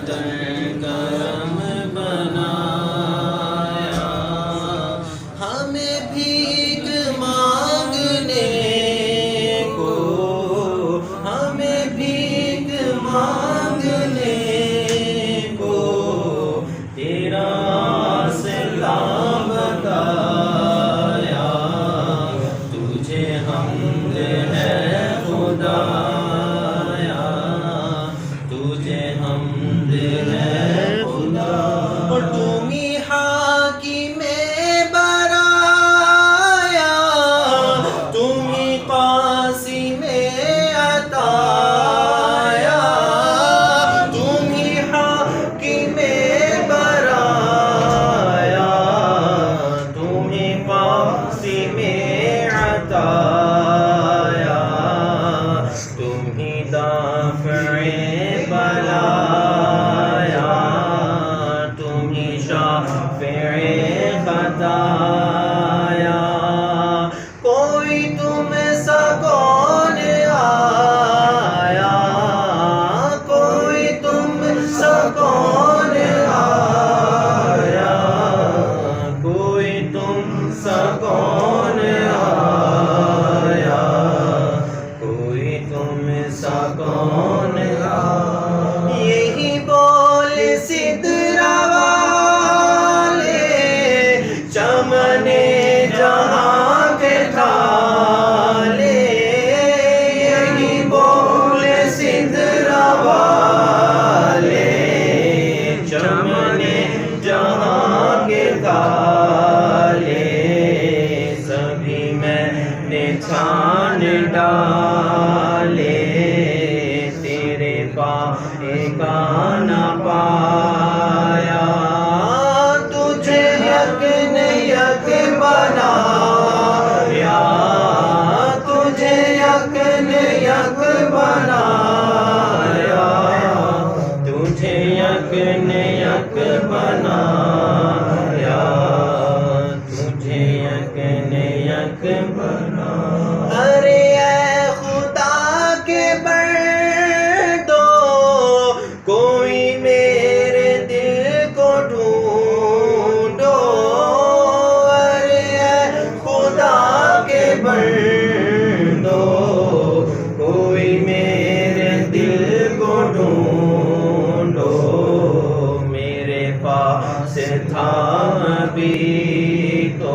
کرم بنایا، ہمیں بھیک مانگنے کو، ہمیں بھیک مانگنے کو تیرا راستہ بتایا، تجھے حمد ہے خدایا، تجھے حمد ہے خدا، اور تم ہی حاکم برایا، تم ہی قاسم عطایا، تم ہی حاکم برایا، تم ہی قاسم عطایا، تم ہی دافع بلایا، تم ہی شافع خطایا، کوئی تم سا کون آیا، کوئی تم سا کون آیا، کوئی تم سا کون آیا، کوئی تم سا کون آیا، یہی بول سدرا والے چمن جہاں کے تھالے، یہی بول سدرا والے چمن جہاں کے تھالے، سبھی میں نے چھان ڈالے، تیرے پائے کا نہ پایا، تجھے یکن یک بنایا، تجھے یکن یک بنایا، تجھے یکن یک بنایا، تجھے یکن یک بنایا، ارے اے خدا کے بندو، کوئی میرے دل کو ڈھونڈو، ارے اے خدا کے بندو، کوئی میرے دل کو ڈھونڈو، میرے پاس تھا ابھی تو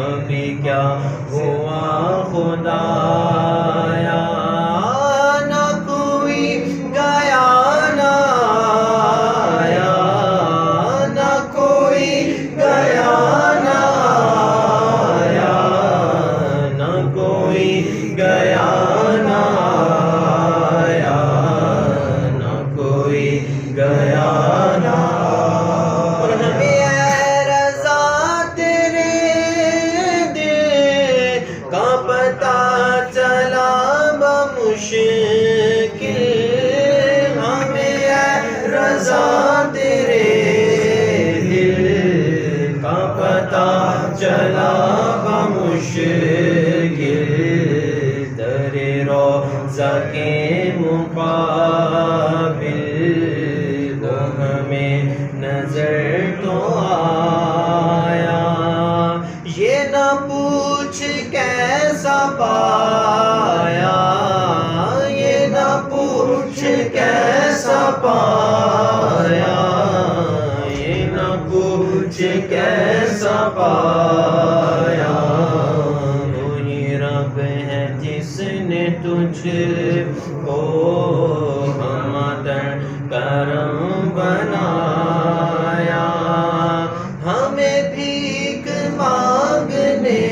ابھی کیا ہوا خدایا، نہ کوئی گیا نہ آیا، نہ کوئی گیا نہ آیا، نہ کوئی گیا نہ آیا، نہ کوئی گیا نہ آیا، اور ہمیں اے رضا تیرے دل کا پتہ چلا بمشکل، ہمیں اے رضا تیرے دل کا پتہ چلا بمشکل، در روضہ کے مقابل وہ ہمیں نظر تو آیا، یہ نہ پوچھ کیسا پایا، یہ نہ پوچھ کیسا پایا، یہ نہ پوچھ کیسا پایا، وہی رب ہے جس نے تجھ کو ہمدرد کرم بنایا، ہمیں بھیک مانگنے